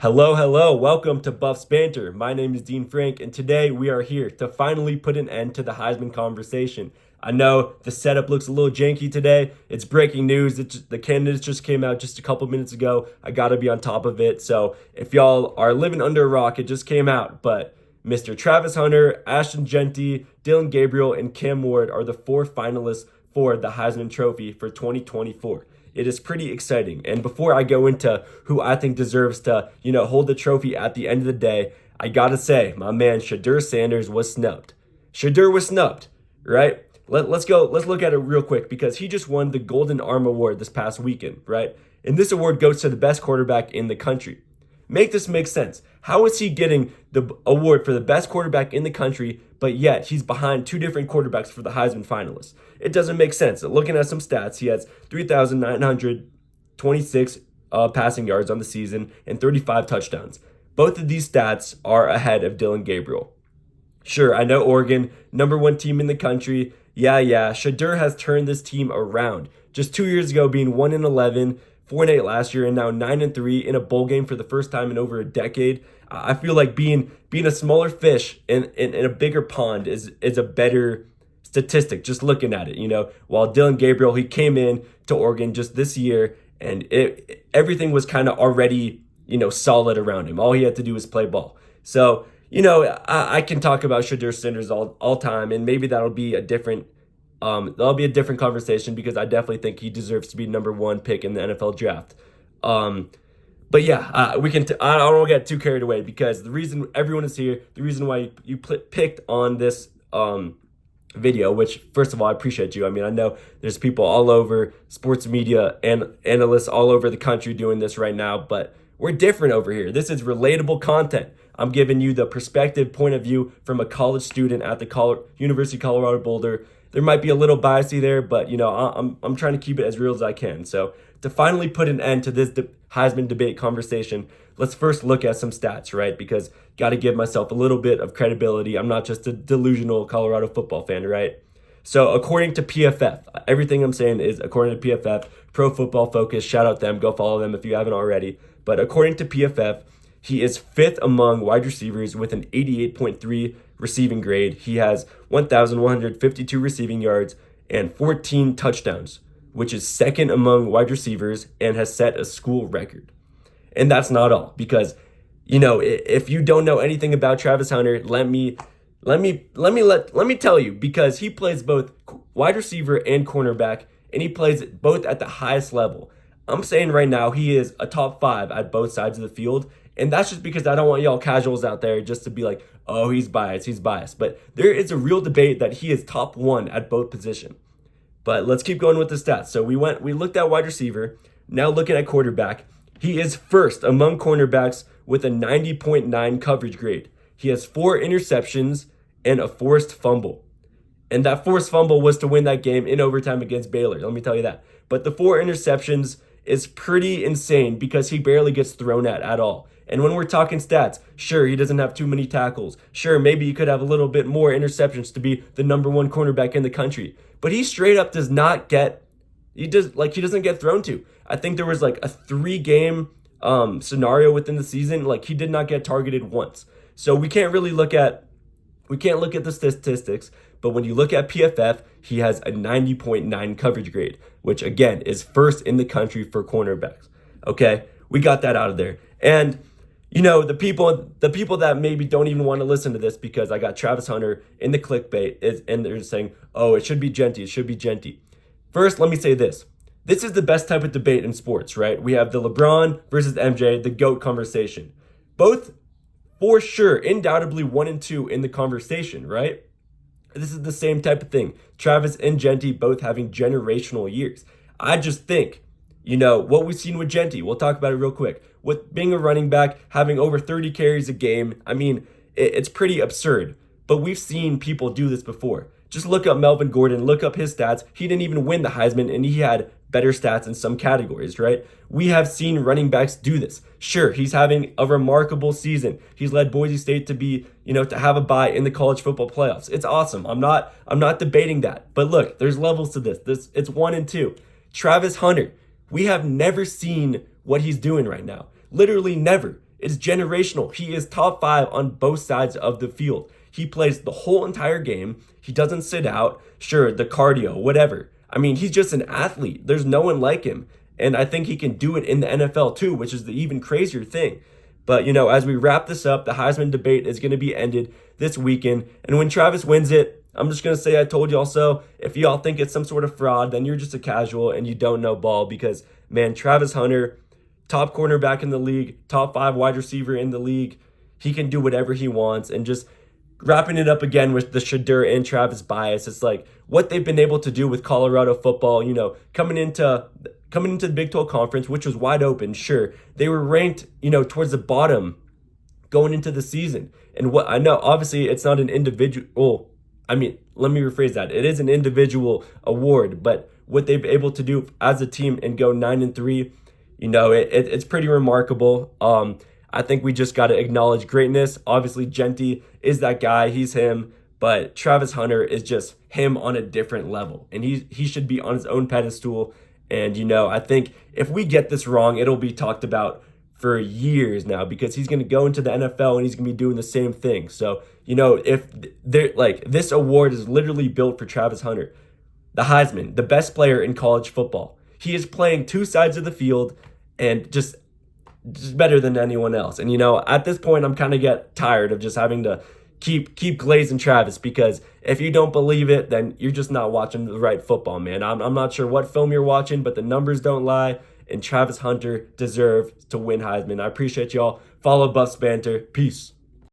Hello, hello. Welcome to Buffs Banter. My name is Dean Frank, and today we are here to finally put an end to the Heisman conversation. I know the setup looks a little janky today. It's breaking news. The candidates just came out just a couple minutes ago. I got to be on top of it. So if y'all are living under a rock, it just came out. But Mr. Travis Hunter, Ashton Jeanty, Dylan Gabriel, and Cam Ward are the four finalists for the Heisman Trophy for 2024. It is pretty exciting. And before I go into who I think deserves to, hold the trophy at the end of the day, I gotta say, my man Shedeur Sanders was snubbed. Shedeur was snubbed, right? Let's look at it real quick because he just won the Golden Arm Award this past weekend, right? And this award goes to the best quarterback in the country. Make this make sense. How is he getting the award for the best quarterback in the country, but yet he's behind two different quarterbacks for the Heisman finalists? It doesn't make sense. Looking at some stats, he has 3,926 passing yards on the season and 35 touchdowns. Both of these stats are ahead of Dylan Gabriel. Sure, I know Oregon, number one team in the country. Yeah. Shedeur has turned this team around. Just 2 years ago, being 1-11, 4-8 last year, and now 9-3 in a bowl game for the first time in over a decade. I feel like being a smaller fish in a bigger pond is a better statistic. Just looking at it, while Dylan Gabriel, he came in to Oregon just this year, and everything was kind of already solid around him. All he had to do was play ball. So I can talk about Shedeur Sanders all time, and maybe that'll be a different conversation because I definitely think he deserves to be number one pick in the NFL draft. But yeah, we can. I don't want to get too carried away because the reason everyone is here, the reason why you picked on this video, which first of all I appreciate you. I mean, I know there's people all over sports media and analysts all over the country doing this right now, but we're different over here. This is relatable content. I'm giving you the perspective, point of view from a college student at the University of Colorado Boulder. There might be a little biasy there, but I'm trying to keep it as real as I can. So to finally put an end to this Heisman debate conversation, let's first look at some stats, right? Because got to give myself a little bit of credibility. I'm not just a delusional Colorado football fan, right? So according to PFF, everything I'm saying is according to PFF, Pro Football Focus. Shout out them. Go follow them if you haven't already. But according to PFF, he is fifth among wide receivers with an 88.3 receiving grade. He has 1,152 receiving yards and 14 touchdowns, which is second among wide receivers and has set a school record. And that's not all, because if you don't know anything about Travis Hunter, let me tell you, because he plays both wide receiver and cornerback, and he plays both at the highest level. I'm saying right now he is a top 5 at both sides of the field. And that's just because I don't want y'all casuals out there just to be like, oh, he's biased. But there is a real debate that he is top 1 at both positions. But let's keep going with the stats. So we looked at wide receiver. Now looking at quarterback, he is first among cornerbacks with a 90.9 coverage grade. He has 4 interceptions and a forced fumble. And that forced fumble was to win that game in overtime against Baylor. Let me tell you that. But the 4 interceptions is pretty insane because he barely gets thrown at all. And when we're talking stats, sure, he doesn't have too many tackles. Sure, maybe you could have a little bit more interceptions to be the number one cornerback in the country. But he straight up doesn't get thrown to. I think there was like a 3-game scenario within the season. Like he did not get targeted once. So we can't look at the statistics, but when you look at PFF, he has a 90.9 coverage grade, which again is first in the country for cornerbacks. Okay, we got that out of there. And the people that maybe don't even want to listen to this because I got Travis Hunter in the clickbait and they're saying, oh, it should be Jeanty. First, let me say this. This is the best type of debate in sports, right? We have the LeBron versus MJ, the GOAT conversation. Both, for sure, undoubtedly 1 and 2 in the conversation, right? This is the same type of thing. Travis and Jeanty both having generational years. I just think, what we've seen with Jeanty, we'll talk about it real quick. With being a running back, having over 30 carries a game, I mean, it's pretty absurd. But we've seen people do this before. Just look up Melvin Gordon, look up his stats. He didn't even win the Heisman, and he had better stats in some categories, right? We have seen running backs do this. Sure, he's having a remarkable season. He's led Boise State to be, to have a bye in the college football playoffs. It's awesome. I'm not debating that. But look, there's levels to this. It's 1 and 2. Travis Hunter, we have never seen what he's doing right now. Literally never. It's generational. He is top 5 on both sides of the field. He plays the whole entire game. He doesn't sit out. Sure, the cardio, whatever. I mean, he's just an athlete. There's no one like him. And I think he can do it in the NFL too, which is the even crazier thing. But, as we wrap this up, the Heisman debate is going to be ended this weekend. And when Travis wins it, I'm just going to say I told y'all so. If y'all think it's some sort of fraud, then you're just a casual and you don't know ball because, man, Travis Hunter, top cornerback in the league, top 5 wide receiver in the league. He can do whatever he wants. And just wrapping it up again with the Shadur and Travis bias, it's like what they've been able to do with Colorado football, coming into the Big 12 Conference, which was wide open, sure. They were ranked, towards the bottom going into the season. And what I know, obviously, it's not an individual. Let me rephrase that. It is an individual award, but what they've been able to do as a team and go 9-3, it's pretty remarkable. I think we just got to acknowledge greatness. Obviously, Genty is that guy. He's him. But Travis Hunter is just him on a different level. And he should be on his own pedestal. And, I think if we get this wrong, it'll be talked about for years now because he's going to go into the NFL and he's going to be doing the same thing. So, if they're this award is literally built for Travis Hunter, the Heisman, the best player in college football. He is playing 2 sides of the field and just better than anyone else. And, at this point, I'm kind of get tired of just having to keep glazing Travis because if you don't believe it, then you're just not watching the right football, man. I'm not sure what film you're watching, but the numbers don't lie, and Travis Hunter deserves to win Heisman. I appreciate y'all. Follow Buffs Banter. Peace.